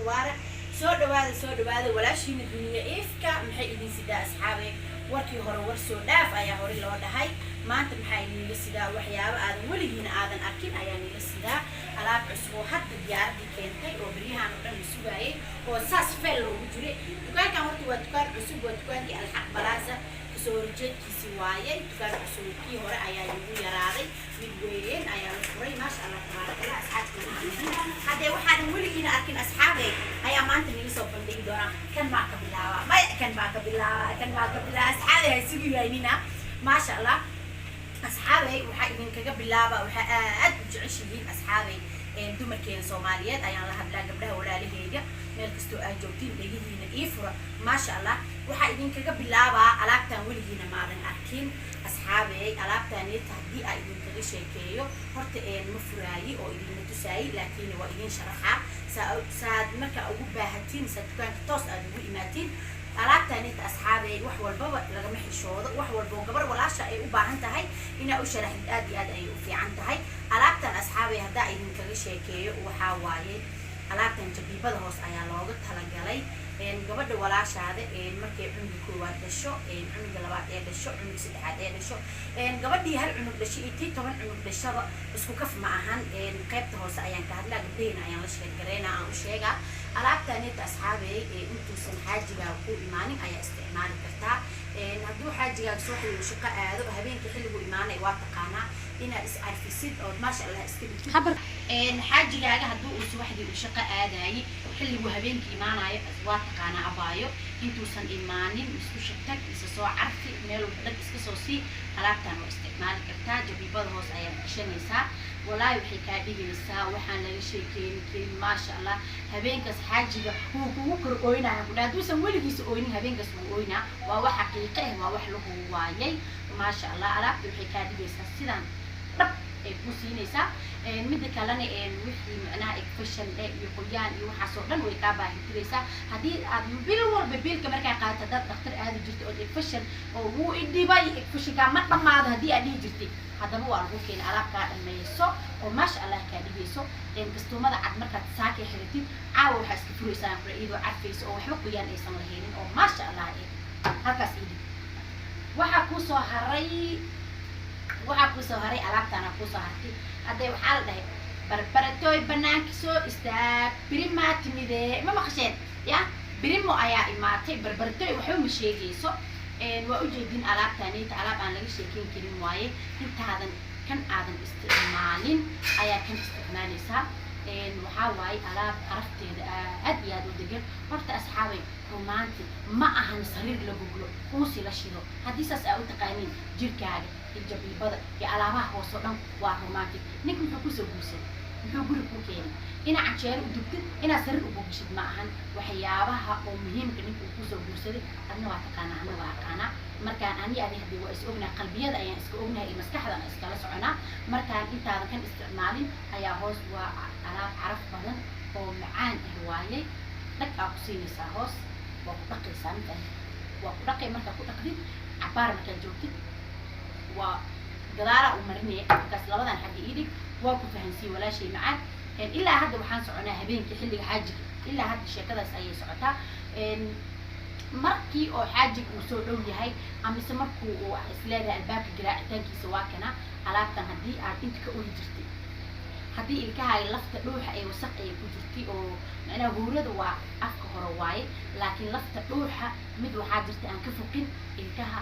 وارا سو دواده walaashiina dunya ifka maxay idin sidaa asxaabe warkii hore war soo dhaaf ayaa hore loo dhahay maanta maxay idin sidaa waxyaabo aad weligiina aadan arkin ayaa idin sidaa alaab cusub oo hadda diyaaradii keentay oo bariyahan oo dhan sugaayay oo saas feel loogu jiray dukaankan horta waa dukaan cusub waa dukaankii alxaq balaasa soo horjeedkiisii waayay dukaan cusubkii hore ayaa ugu yaraaday mid weyn ayaa la furay maasha Allah tabaarakallah asxaabta hadee waxaan weligiina arkin asxaabe ayaa maanta nila soo bandhigi doonaa kan baa ka bilaaba may kan baa ka bilaaba asxaabe hay sugi waynina maasha Allah asxaabe waxa idinkaga bilaaba waxa aad u jeceshihiin asxaabe dumarkeena Soomaaliyeed ayaan la hadlaa gabdhaha walaalahayga meel kasto ay joogtiin dhagihiina ii fura maasha Allah waxa idinkaga bilaaba alaabtan weligiina maadan arkin asxaabe alaabtan haddii ay idinkaga sheekeeyo horta ma furaayi oo idin tusaayay laakiin waa idin sharaxa saad marka ugu baahatiin dukaanka toos aad ugu imaatiin alaabtan asxaabe wax walba laga maxishoodo wax walba gabar walaasha ay u baahan tahay ina u sharaxid aad iyo aad ay u fiican tahay alaabtan asxaabe hadda idinkaga sheekeeyo waxa waaye alaabtan jabibada hoos ayaa looga talagalay gabadha walaashaada markay cunug koowaad dhasho cunug labaad ee dhasho cunug saddexaad ee dhasho gabadhii hal cunug dhashay iyo 10 cunug dhashaba isku kaf ma ahan qaybta hoose ayaan ka hadlaa gabdheena ayaan la sheegareynaa aan u sheegaa alaabtan asxaabe intuusan xaajiga ku imaanin ayaa isticmaali kartaa hadduu xaajiga soo xiriyo shaqo aado habeenkii xilligu imaanay waa taqaanaa inaad is arfisid oo maasha Allah iska dhigtid xaajigaaga hadduu uu subaxdii u shaqo aadaayay xilligu habeenkii imaanayo waa taqaanaa abaayo intuusan imaanin isku shaqtag isa soo carfi meel dhag iska soo sii alaabtan oo isticmaali kartaa jabibada hoos ayaa gashanaysaa walaahi waxay ka dhigaysaa waxaan laga sheekeeyay maasha Allah habeenkaas xaajiga uu kugu kor ooynayo hadduusan weligiisa ooynin habeenkaas uu ooynaa waa wax xaqiiqo ah waa wax lagu waayay maasha Allah alaabta waxay ka dhigaysaa sidaan dhab ay ku siinaysaa midda kalena wixii macnaha fashion iyo qoyaan iyo waxa soo dhan way ka baahitiraysaa haddii aad bil walba bilka markaa qaata dad dhakhtar aad jirto oo fashion oo uu idibay fashion ma dhamaado haddii aad dhihi jirtay haddaba waa lagu keenay alaab ka dhameyso oo maasha Allah ka dhigayso kastumada cad markaad saakay xiritid caawa waxa iska furaysaa iyadoo cadfayso oo waxba qoyaan aysan lahayn oo maasha Allah halkaas idib waxa ku soo haray alaabtana ku soo hartay hadee waxa la dhahay barbaratoy banaanka soo istaag birimaa timide ma maqasheen ya birimo ayaa imaatay barbaratoy waxa ma sheegayso waa u jeedin alaabtani alaab aan laga sheekeyn karin waaye intaadan kan aadan isticmaalin ayaa kan isticmaalaysaa waxa waaye alaab arafteeda aad iyo aad u degan horta asxaabay rumaanti ma ahan sariir la goglo uusi la shido haddii saas aad u taqaaniin jirkaaga jabibada iyo alaabaha hoos oo dhan waa romantic ninka wuxuu ku soo guursan wuxuu guri ku keenay ina canjeer u dubtid ina sariir u bogshid ma ahan waxyaabaha oo muhiimka ninka uu ku soo guursaday adna waa taqaanaa ana waa aqaanaa markaan ani hadii waa is ognaa qalbiyada ayaan iska ognahay iyo maskaxdana iskala soconaa markaan intaadan kan isticmaalin ayaa hoos waa alaab caraf badan oo macaan ah waayay dhag aa ku siinaysaa hoos waa ku dhaqaysaa inta waa ku dhaqay markaa ku dhaqdid cabaar markaa joogtid waa gadaara u marinay kaas labadan xagga idig waa ku fahansii walaashay macaan ilaa hadda waxaan soconaa habeenkii xilliga xaajiga ilaa hadda sheekadaas ayay socotaa markii oo xaajiga uu soo dhow yahay amise markuu uu isleeyahay albaabka garaacitaankiisa waa kana alaabtan haddii aad inta ka ogi jirtay haddii ilkaha lafta dhuuxa ay wasaq ay ku jirtay oo macnaha huurada waa afka hore waaye laakiin lafta dhuuxa mid waxaa jirta aan ka foqin ilkaha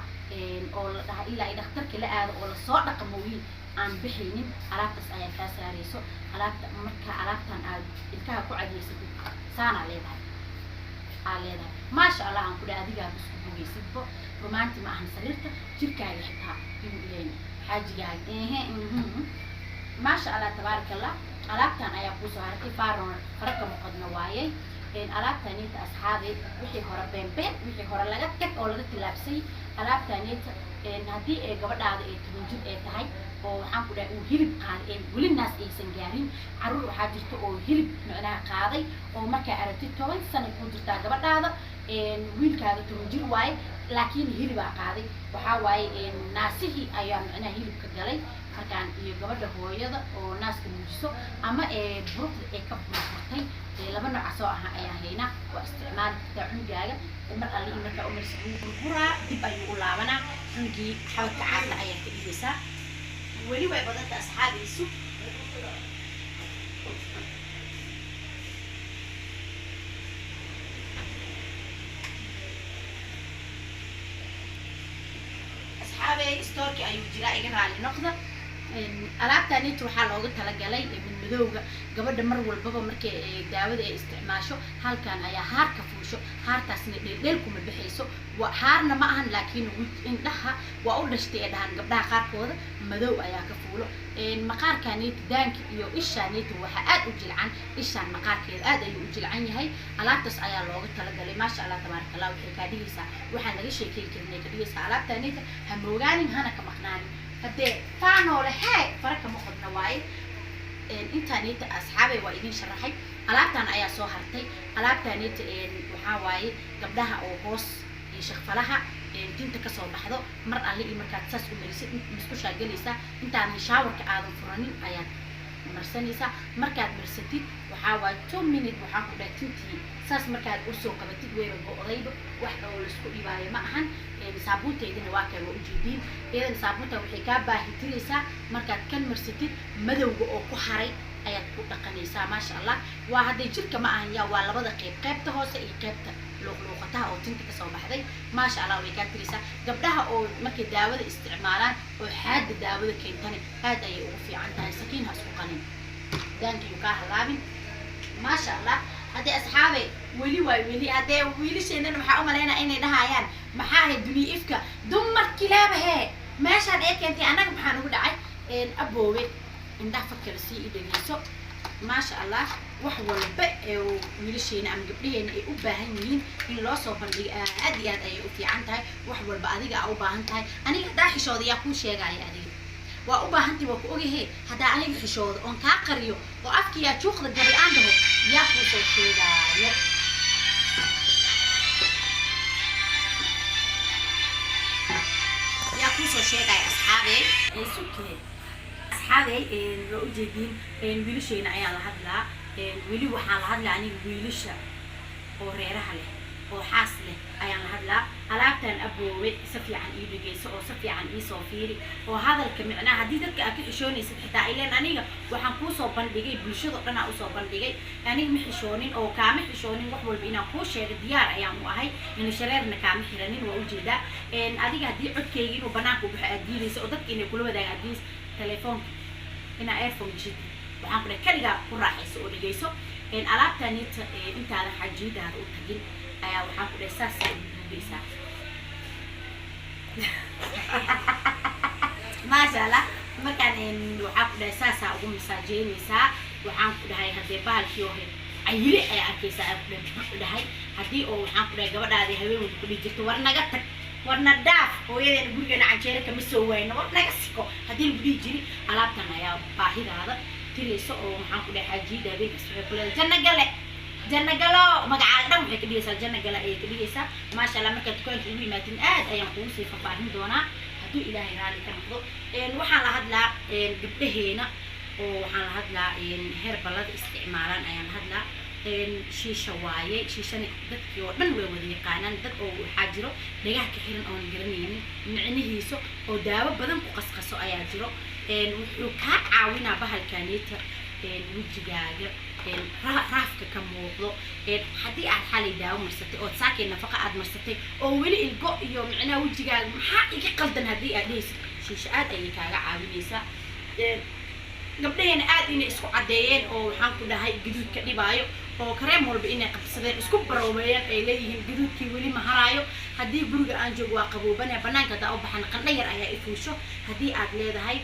oo la dhahay ilaa ay dhakhtarka la aado oo la soo dhaqamooyin aan bixinin alaabtaas ayaa ka saarayso alaabta marka alaabtan aad ilkaha ku cadeysatid saana leedahay maasha Allah aan ku dhaadiga isku bogeysidbo romanti ma ahan sariirta jirkaaga xitaa inuu leeyahay xaajigaaga maasha Allah tabaarakallah alaabtan ayaa ku soo hartay faraka muqadna waayay alaabtan inta asxaabe wixii hore beenbeen wixii hore laga tag oo laga tilaabsay alaabtan inta haddii ay gabadhaada ay 10 jir ay tahay oo waxaan ku dhahay uu hilib qaaday weli naas aysan gaarin caruur waxaa jirta oo hilib macnaha qaaday oo markaa aragtid 10 sano ku jirta gabadhaada wiilkaaga 10 jir waaye laakiin hilibaa qaaday waxaa waaye naasihii ayaa macnaha hilibka galay halkaan iyo gabadha hooyada oo naaska muujiso ama buruqda ay ka burburtay laba noocaas oo ah ayaa haynaa waa isticmaali kartaa cunugaaga mar alle iyo markaa umarsa wuu burburaa dib ayuu u laabanaa cunugii xabadka caadla ayaa ka dhigaysaa weli way badanta asxaabaysu asxaabay stoorki ayuu jiraa iga raali noqda alaabtaan inta waxaa looga talagalay madmadowga gabadha mar walbaba markay daawada ay isticmaasho halkan ayaa haar ka fuusho haartaasna dheeldheel kuma bixayso haarna ma ahan laakiin indhaha waa u dhashtay ee dhahan gabdhaha qaarkooda madow ayaa ka fuulo maqaarkaanita daanka iyo ishaanita waxaa aad u jilcan ishaan maqaarkeeda aad ayuu u jilcan yahay alaabtaas ayaa looga talagalay maasha allah tabaaraka allah waxay kaa dhigaysaa waxaan laga sheekeyn karinay ka dhigaysaa alaabtaanita ha moogaanin hana ka maqnaanin haddee faanoole hee fara kama qodna waaye intaanita asxaabay waa idin sharaxay alaabtaan ayaa soo hartay alaabtaanita waxaa waaye gabdhaha oo hoos iyo shaqfalaha dinta kasoo baxdo mar alle iyo markaad saas u marisid musqushaa gelaysaa intaanan shaawarka aadan furanin ayaad marsanaysaa markaad marsatid waxaa waaye 2 minute waxaan ku dhahay tintii saas markaad usoo qabatid weyba go-dayba wax oo laisku dhibaayo ma ahan saabuuntaydina waa kay waa ujeediin iyadan saabuunta waxay kaa baahitiraysaa markaad kan marsatid madowga oo ku haray ayaad ku dhaqanaysaa maasha allah waa hadday jirka ma ahan yaa waa labada qayb qaybta hoose iyo qaybta luuqluuqataha oo tinta kasoo baxday maasha allah way kaa tiraysaa gabdhaha oo markay daawada isticmaalaan oo xaadda daawada keentana aad ayay ugu fiican tahay sakiin ha isku qanin daankiiyu kaa halaabin maasha allah haddii asxaabay weli haddee wiilasheenana waxaa u malaynaa inay dhahayaan maxaa ahayd duniya ifka dumarkii leeba hee meeshaan ee keentay annaga maxaan ugu dhacay aboowe indhaha fakala sii i dhegeyso maasha allah wax walba ee wiilasheena ama gabdhaheena ay u baahan yihiin in loo soo bandhigo aad iyo aad ayay u fiican tahay wax walba adiga aa u baahan tahay aniga haddaa xishooda yaa kuu sheegaya adiga waa u baahantahay waa ku ogahe haddaa aniga xishooda oon kaa qariyo oo afkiyaa juuqda gabi aan dhaho yaa kuu soo sheegaayo yaa kuu soo sheegaya asxaabey sukee asxaabey waa ujeediin wiilasheena ayaa la hadlaa weli waxaan la hadlaa aniga wiilasha oo reeraha leh oo xaas leh ayaan la hadlaa alaabtaan aboowe si fiican ii dhegeyso oo si fiican ii soo fiiri oo hadalka micnaha haddii dadka aad ka xishoonaysid xitaa ileen aniga waxaan kuu soo bandhigay bulshado dhan aa usoo bandhigay aniga ma xishoonin oo kaama xishoonin wax walba inaan kuu sheego diyaar ayaan u ahay ina shareerna kaama xiranin waa ujeedaa adiga haddii codkayga inuu banaanka u baxo aad diidaysa oo dadka inay kula wadaaga haddii telefoonka inaa airphone jidi waxaan ku dhahay kaligaa ku raaxayso oo dhegeyso alaabtaanita intaadan xajiidaada u tagin ayaa waxaan ku dhahay saasay duugaysaa maasha allah markaan waxaan ku dhahay saasaa ugu masaajeynaysaa waxaan ku dhahay haddee bahalkii oo cayile ayaa arkaysaa aan ku dhahay haddii oo waxaan ku dhahay gabadhaadii haweenwada ku dhihi jirto war naga tag warna dhaaf hooyadeena gurigeena canjeero kama soo waayno war naga siko haddii lagu dhihi jiri alaabtan ayaa baahidaada tirayso oo waxaan ku dhahay xaajiida habeenkas waxay ku leedahay janno gale janno galo magacaaga dhan waxay ka dhigaysaa janno gale ayay ka dhigaysaa maasha allah markaad dukaanka ugu yimaadin aad ayaan kugu sii faahfaahin doonaa hadduu ilaahay raali ka noqdo waxaan la hadlaa gabdhaheena oo waxaan la hadlaa heer ballada isticmaalaan ayaan hadlaa shiisha waaye shiishani dadkii oo dhan way wada yaqaanaan dad oo waxaa jiro dhagaha ka xiran oon garanaynin micnihiisa oo daawo badan ku qasqaso ayaa jiro wuxuu kaa caawinaa bahalkaanita wejigaaga raafka ka muuqdo haddii aad xalay daawo marsatay oo saakay nafaqa aad marsatay oo weli ilgo iyo micnaha wejigaaga maxaa iga qaldan haddii aad dhehaysid shiisha aad ayay kaaga caawinaysaa gabdhaheena aad inay isku caddeeyeen oo waxaan ku dhahay gaduudka dhibaayo oo kareem walba inay qabsadeen isku baroobeeyeen ay leeyihiin gaduudkii weli ma haraayo haddii guriga aan joogo waa qaboobana banaanka haddaa u baxana qandho yar ayaa ifuusho haddii aad leedahay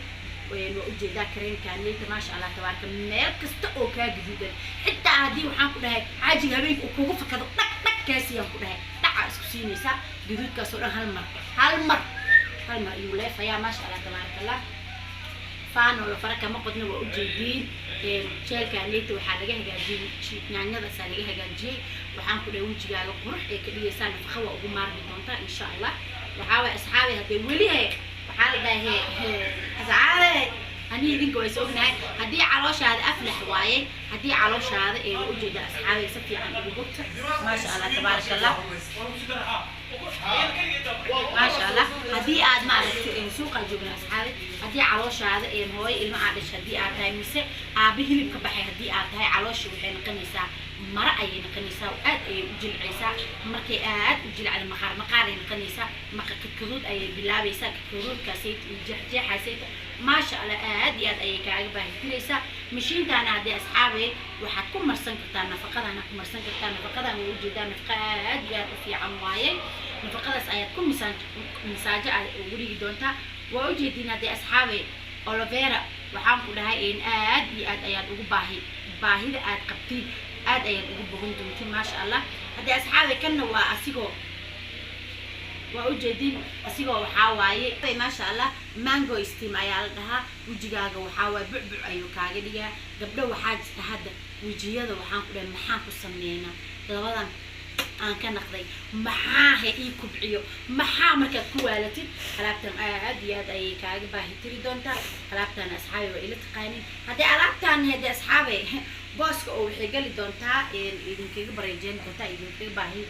waa ujeedaa kareemkaaniyta maasha allah tabaaraka meel kasta oo kaa gaduudan xitaa haddii waxaan ku dhahay caajiga habeenka uu kugu fakado dhag dhagkaasiyaan ku dhahay dhacaa isku siinaysaa gaduudkaas oo dhan hal mar ayuu leefayaa maasha allah tabaaraka allah faano la faraka ma qodna waa ujeediin jeelka leeto waxa laga hagaajiyay yaanyada saa laga hagaajiyay waxaan ku dhaw wajigaaga qurux ee ka dhigaysaa nafaqo waa ugu maarmi doontaa insha Allah waxa way asxaabi hadii wali waxa la dhahay asxaabi ani idinka way soo ognahay hadii calooshaada aflax waaye hadii calooshaada ee u jeeda asxaabi si fiican ugu gubta ma sha Allah tabarakallah ما شاء الله هدي عاد ما عرفت سوق الجبنة أصحابي هدي علوش هذا هواي اللي ما عادش هدي عاد هاي مسا أبيه اللي بكبحي هدي عاد هاي علوش وحين قنيسة مرة أي قنيسة وأد وجل عيسى مركي أد وجل على مقار قنيسة مقا كذود أي بلابيسة كذود كاسيت جح حسيت ما شاء الله أد ياد أي كعجبة كنيسة مشين تانا هدي أصحابي وحكون مرسن كتانا فقط أنا مرسن كتانا فقط أنا وجدان فقاد ياد في عمواي نفقدس آيات كل مساجة وريجي دونتا وأوجدنا دي أصحابي أوليفيرا وحامل هاي إن آد آيات باهي آد قبتين آد آيات بقول دونتي ما شاء الله هدي أصحابي كنا وأسيقو وأوجدين أسيقو وحاواي ما شاء الله مانجو استيم عيالها وجيجاga وحاواي بعبع أيو كاجديا قبله وحاج تهدى وجيهذا وحامل محاك وسمينا لبعض أنا كان نقضي محاه يكبعيو محاه مركز كوالتي حلابتن عادي هذا أي كعجبة هتري دونتا حلابتن أصحابي وإلى تقانين هذه حلابتن هذه أصحابي باسك أو حاجة دونتا إذن كي بريجين دونتا إذن كي باهي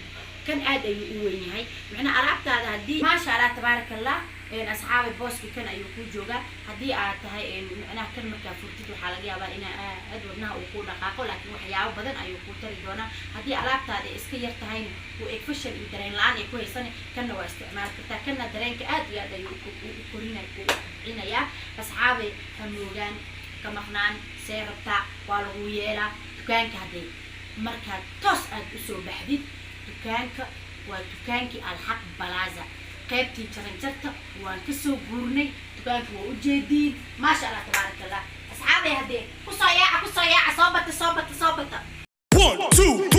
كان عاد أيوة هاي معنا حلابتن هذه ما شاء الله تبارك الله أصحابي باسك كان أيوة جوجا هذه هاي أنا كان مركز فرتي وحلاقي أبا إنا أدورنا وكون دقاقة لكن وحياة بدن أيوة تري دونا هذه حلابتن هذه إسكير تهين وإكفشل الدرين لان يكوي سنة كنا واستعمال كتا كنا درين كأدي هذا يكورينا يكورينا يا أصحابي هموجان كمخنان سيربتا والغويلا دكان كهدي مركز توس أسوق بحديد دكانك ودكانك الحق بلازا قيبتي ترنجرتا وانكسو بورني دكانك وجديد ما شاء الله تبارك الله أصحابي هدي كصياعة صوبت 1 2